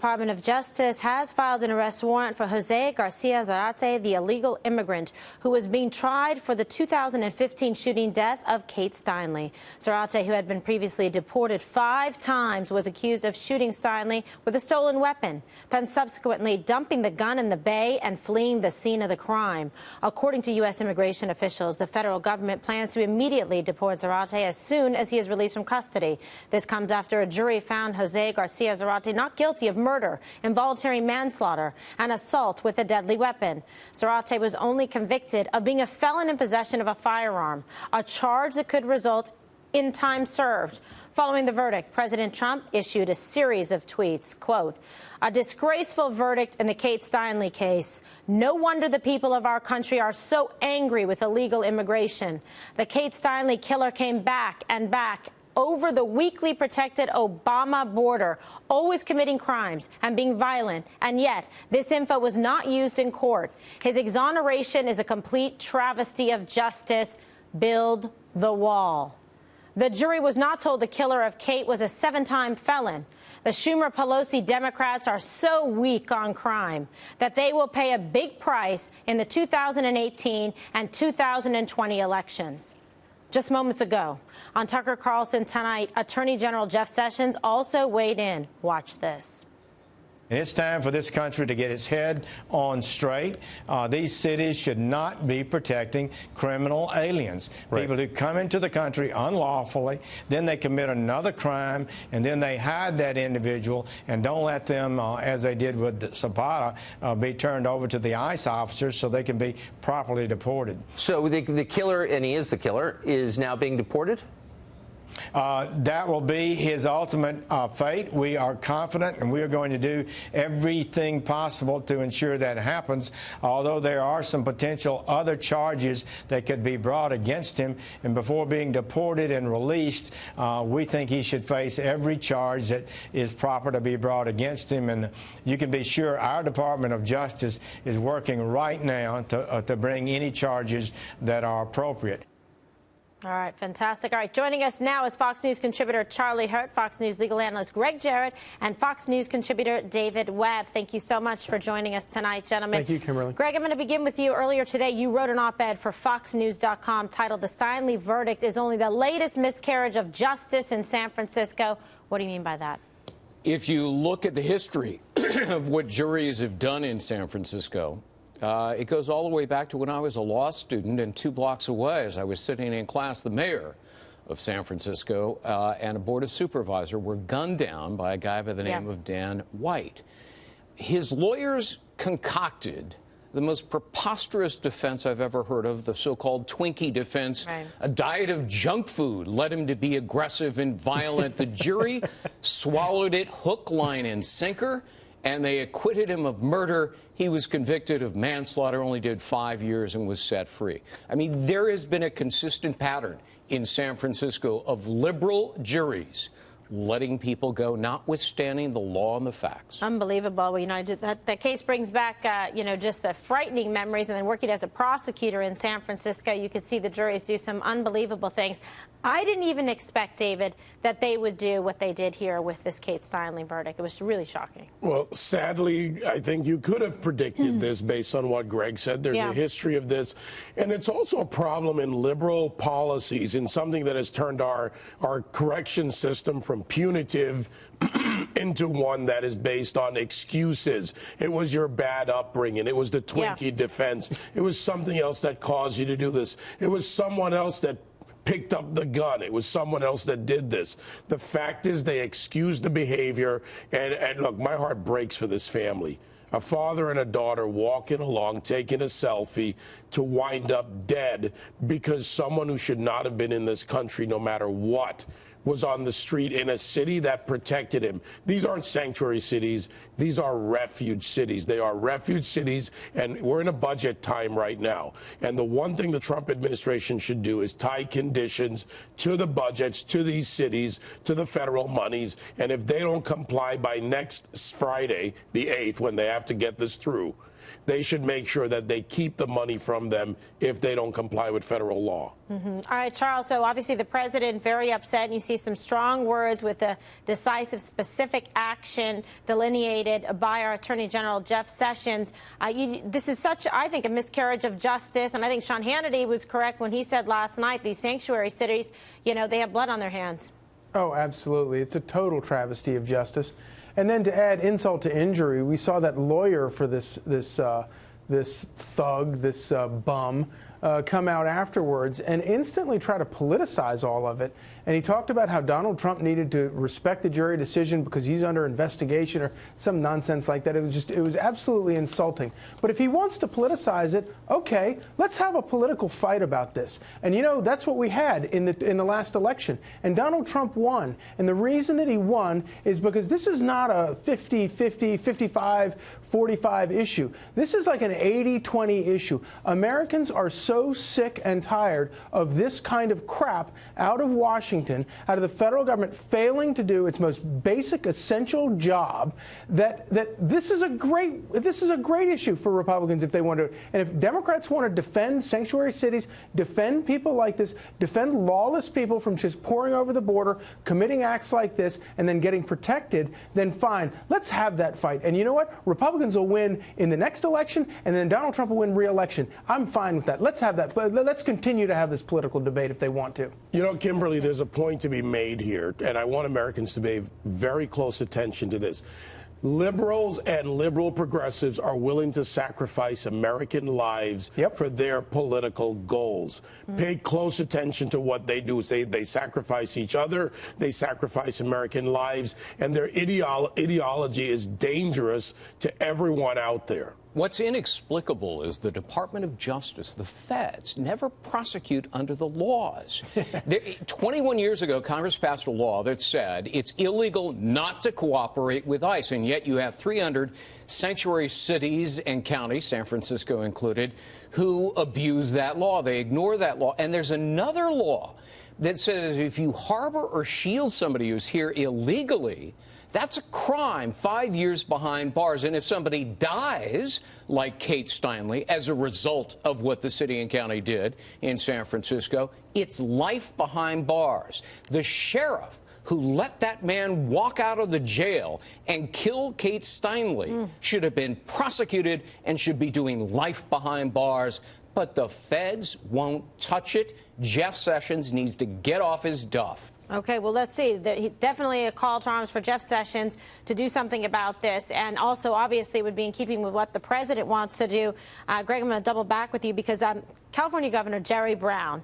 Department of Justice has filed an arrest warrant for Jose Garcia Zarate, the illegal immigrant who was being tried for the 2015 shooting death of Kate Steinle. Zarate, who had been previously deported 5 times, was accused of shooting Steinle with a stolen weapon, then subsequently dumping the gun in the bay and fleeing the scene of the crime. According to U.S. immigration officials, the federal government plans to immediately deport Zarate as soon as he is released from custody. This comes after a jury found Jose Garcia Zarate not guilty of murder, involuntary manslaughter, and assault with a deadly weapon. Zarate was only convicted of being a felon in possession of a firearm, a charge that could result in time served. Following the verdict, President Trump issued a series of tweets, quote, "A disgraceful verdict in the Kate Steinle case. No wonder the people of our country are so angry with illegal immigration. The Kate Steinle killer came back and back over the weakly protected Obama border, always committing crimes and being violent, and yet this info was not used in court. His exoneration is a complete travesty of justice. Build the wall." The jury was not told the killer of Kate was a 7-time felon. The Schumer-Pelosi Democrats are so weak on crime that they will pay a big price in the 2018 and 2020 elections. Just moments ago, on Tucker Carlson tonight, Attorney General Jeff Sessions also weighed in. Watch this. It's time for this country to get its head on straight. These cities should not be protecting criminal aliens, people who come into the country unlawfully, then they commit another crime, and then they hide that individual and don't let them, as they did with Zapata, be turned over to the ICE officers so they can be properly deported. So the killer, and he is the killer, is now being deported? That will be his ultimate fate. We are confident, and we are going to do everything possible to ensure that happens, although there are some potential other charges that could be brought against him. And before being deported and released, we think he should face every charge that is proper to be brought against him. And you can be sure our Department of Justice is working right now to bring any charges that are appropriate. All right, fantastic. All right, joining us now is Fox News contributor Charlie Hurt, Fox News legal analyst Gregg Jarrett, and Fox News contributor David Webb. Thank you so much for joining us tonight, gentlemen. Thank you, Kimberly. Greg, I'm going to begin with you. Earlier today, you wrote an op-ed for FoxNews.com titled "The Steinle Verdict is Only the Latest Miscarriage of Justice in San Francisco." What do you mean by that? If you look at the history of what juries have done in San Francisco, it goes all the way back to when I was a law student, and 2 blocks away, as I was sitting in class, the mayor of San Francisco and a board of supervisor were gunned down by a guy by the name of Dan White. His lawyers concocted the most preposterous defense I've ever heard of, the so-called Twinkie defense. Right. A diet of junk food led him to be aggressive and violent. The jury swallowed it hook, line, and sinker, and they acquitted him of murder. He was convicted of manslaughter, only did 5 years, and was set free. I mean, there has been a consistent pattern in San Francisco of liberal juries letting people go, notwithstanding the law and the facts. Unbelievable. Well, you know, that case brings back, you know, just frightening memories. And then working as a prosecutor in San Francisco, you could see the juries do some unbelievable things. I didn't even expect, David, that they would do what they did here with this Kate Steinle verdict. It was really shocking. Well, sadly, I think you could have predicted this based on what Greg said. There's a history of this. And it's also a problem in liberal policies, in something that has turned our correction system from punitive into one that is based on excuses. It was your bad upbringing. It was the Twinkie defense. It was something else that caused you to do this. It was someone else that picked up the gun. It was someone else that did this. The fact is they excused the behavior. And look, my heart breaks for this family. A father and a daughter walking along, taking a selfie to wind up dead because someone who should not have been in this country, no matter what, was on the street in a city that protected him. These aren't sanctuary cities. These are refuge cities. They are refuge cities, and we're in a budget time right now. And the one thing the Trump administration should do is tie conditions to the budgets, to these cities, to the federal monies. And if they don't comply by next Friday, the 8th, when they have to get this through, they should make sure that they keep the money from them if they don't comply with federal law. All right, Charles, so obviously the president very upset, and you see some strong words with the decisive, specific action delineated by our Attorney General, Jeff Sessions. This is such, I think, a miscarriage of justice, and I think Sean Hannity was correct when he said last night these sanctuary cities, you know, they have blood on their hands. Oh, absolutely. It's a total travesty of justice. And then to add insult to injury, we saw that lawyer for this thug, this bum, come out afterwards and instantly try to politicize all of it. And he talked about how Donald Trump needed to respect the jury decision because he's under investigation or some nonsense like that. It was absolutely insulting. But if he wants to politicize it, okay, let's have a political fight about this. And you know, that's what we had in the last election. And Donald Trump won. And the reason that he won is because this is not a 50-50, 55-45 issue. This is like an 80-20 issue. Americans are so sick and tired of this kind of crap out of Washington, out of the federal government failing to do its most basic, essential job, that this is a great issue for Republicans if they want to. And if Democrats want to defend sanctuary cities, defend people like this, defend lawless people from just pouring over the border, committing acts like this, and then getting protected, then fine. Let's have that fight. And you know what? Republicans will win in the next election, and then Donald Trump will win re-election. I'm fine with that. Let's have that. But let's continue to have this political debate if they want to. You know, Kimberly, there's a point to be made here, and I want Americans to pay very close attention to this. Liberals and liberal progressives are willing to sacrifice American lives for their political goals. Pay close attention to what they do. They sacrifice each other, they sacrifice American lives, and their ideology is dangerous to everyone out there. What's inexplicable is the Department of Justice, the feds, never prosecute under the laws. 21 years ago, Congress passed a law that said it's illegal not to cooperate with ICE, and yet you have 300 sanctuary cities and counties, San Francisco included, who abuse that law. They ignore that law. And there's another law that says if you harbor or shield somebody who's here illegally, that's a crime, 5 years behind bars. And if somebody dies, like Kate Steinle, as a result of what the city and county did in San Francisco, it's life behind bars. The sheriff who let that man walk out of the jail and kill Kate Steinle should have been prosecuted and should be doing life behind bars. But the feds won't touch it. Jeff Sessions needs to get off his duff. Okay, well, let's see. Definitely a call to arms for Jeff Sessions to do something about this, and also, obviously, would be in keeping with what the president wants to do. Greg, I'm going to double back with you because California Governor Jerry Brown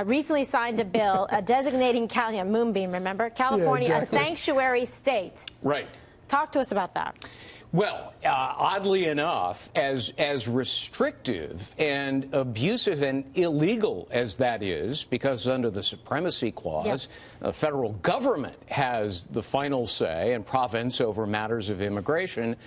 recently signed a bill designating Moonbeam, remember? California a sanctuary state. Right. Talk to us about that. Well, oddly enough, as restrictive and abusive and illegal as that is, because under the Supremacy Clause, the federal government has the final say and province over matters of immigration,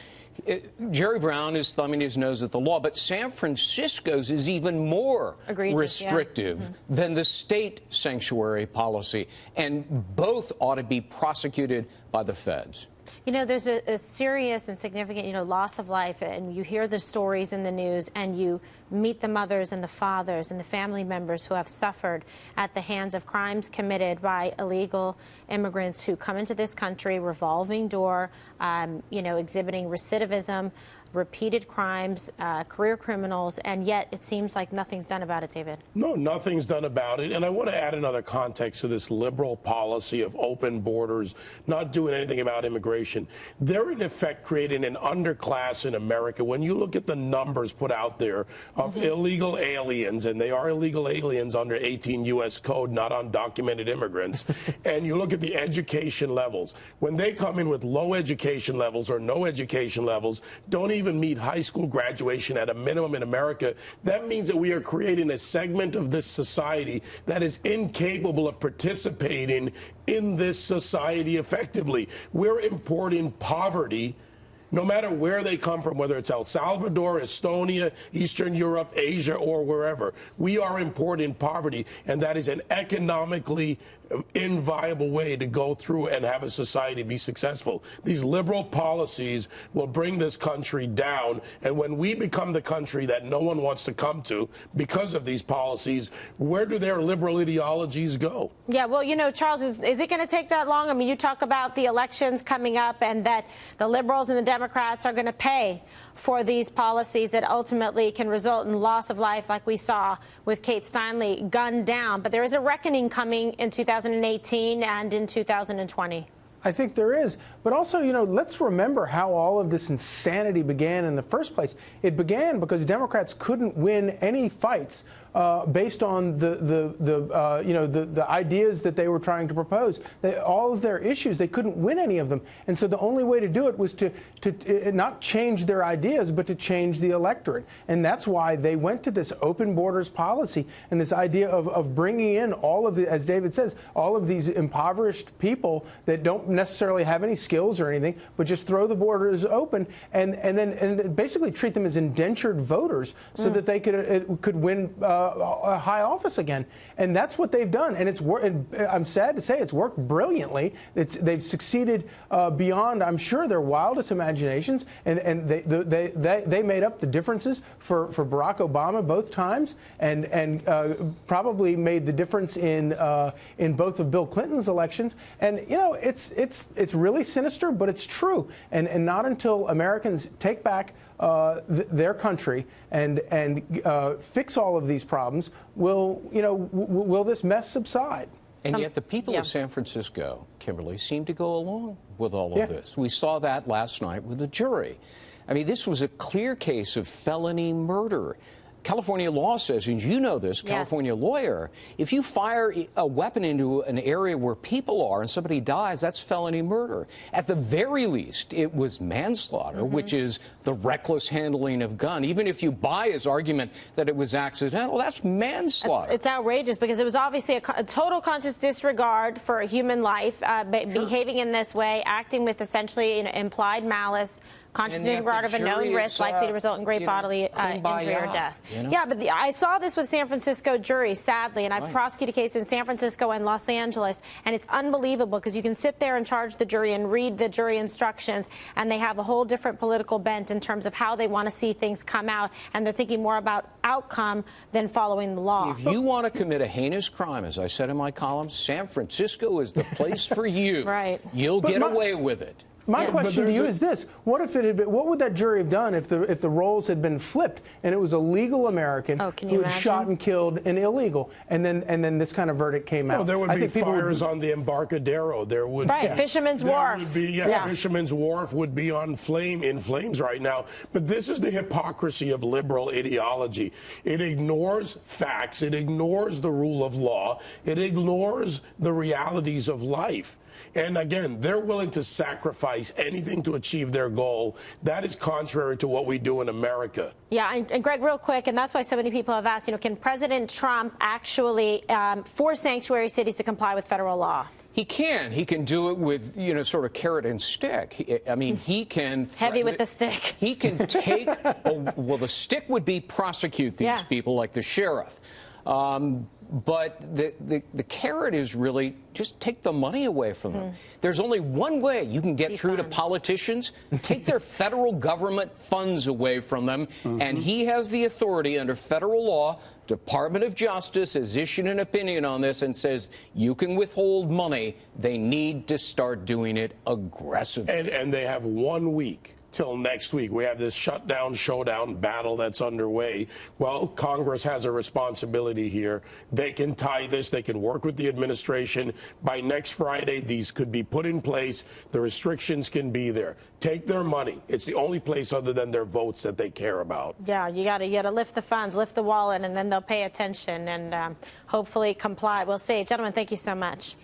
Jerry Brown is thumbing his nose at the law. But San Francisco's is even more restrictive than the state sanctuary policy, and both ought to be prosecuted by the feds. You know, there's a serious and significant, loss of life, and you hear the stories in the news, and you meet the mothers and the fathers and the family members who have suffered at the hands of crimes committed by illegal immigrants who come into this country, revolving door, exhibiting recidivism, repeated crimes, career criminals, and yet it seems like nothing's done about it, David. No, nothing's done about it. And I want to add another context to this liberal policy of open borders, not doing anything about immigration. They're, in effect, creating an underclass in America. When you look at the numbers put out there of illegal aliens, and they are illegal aliens under 18 U.S. Code, not undocumented immigrants, and you look at the education levels, when they come in with low education levels or no education levels, don't even meet high school graduation at a minimum in America, that means that we are creating a segment of this society that is incapable of participating in this society effectively. We're importing poverty, no matter where they come from, whether it's El Salvador, Estonia, Eastern Europe, Asia, or wherever. We are important in poverty, and that is an economically inviable way to go through and have a society be successful. These liberal policies will bring this country down, and when we become the country that no one wants to come to because of these policies, where do their liberal ideologies go? Yeah, well, you know, Charles, is it going to take that long? I mean, you talk about the elections coming up and that the liberals and the Democrats are going to pay for these policies that ultimately can result in loss of life, like we saw with Kate Steinle gunned down. But there is a reckoning coming in 2018 and in 2020. I think there is. But also, you know, let's remember how all of this insanity began in the first place. It began because Democrats couldn't win any fights based on the ideas that they were trying to propose. All of their issues, they couldn't win any of them. And so the only way to do it was to not change their ideas, but to change the electorate. And that's why they went to this open borders policy and this idea of bringing in all of the, as David says, all of these impoverished people that don't necessarily have any skills or anything, but just throw the borders open and then basically treat them as indentured voters so that they could win a high office again. And that's what they've done. And I'm sad to say it's worked brilliantly. They've succeeded beyond, I'm sure, their wildest imaginations. And they made up the differences for Barack Obama both times, and probably made the difference in both of Bill Clinton's elections. And you know, it's really sinister, but it's true. And not until Americans take back their country and fix all of these problems will this mess subside. And yet the people of San Francisco, Kimberly, seem to go along with all of this. We saw that last night with the jury. I mean, this was a clear case of felony murder. California law says, and you know this, California lawyer, if you fire a weapon into an area where people are and somebody dies, that's felony murder. At the very least, it was manslaughter, which is the reckless handling of gun. Even if you buy his argument that it was accidental, that's manslaughter. It's outrageous because it was obviously a total conscious disregard for human life, behaving in this way, acting with essentially implied malice, conscious disregard of a known risk likely to result in great bodily injury or death. You know? Yeah, but I saw this with San Francisco jury, sadly, and I prosecuted a case in San Francisco and Los Angeles, and it's unbelievable because you can sit there and charge the jury and read the jury instructions, and they have a whole different political bent in terms of how they want to see things come out, and they're thinking more about outcome than following the law. If you want to commit a heinous crime, as I said in my column, San Francisco is the place for you. Right. You'll get away with it. My question to you is this: what if it had been? What would that jury have done if the roles had been flipped and it was a legal American who had shot and killed an illegal, and then this kind of verdict came out? There would be fires on the Embarcadero. There would Fisherman's Wharf. Would be, Fisherman's Wharf would be in flames right now. But this is the hypocrisy of liberal ideology. It ignores facts. It ignores the rule of law. It ignores the realities of life. And again, they're willing to sacrifice anything to achieve their goal. That is contrary to what we do in America. Yeah, and Greg, real quick, and that's why so many people have asked, can President Trump actually force sanctuary cities to comply with federal law? He can. He can do it with, sort of carrot and stick. I mean, he can... Heavy with the stick. He can take... well, the stick would be prosecute these people like the sheriff. But the carrot is really just take the money away from them. There's only one way you can get through to politicians: take their federal government funds away from them. And he has the authority under federal law. Department of Justice has issued an opinion on this and says you can withhold money. They need to start doing it aggressively. And they have 1 week till next week. We have this shutdown, showdown battle that's underway. Well, Congress has a responsibility here. They can tie this. They can work with the administration. By next Friday, these could be put in place. The restrictions can be there. Take their money. It's the only place other than their votes that they care about. Yeah, you gotta lift the funds, lift the wallet, and then they'll pay attention and hopefully comply. We'll see. Gentlemen, thank you so much.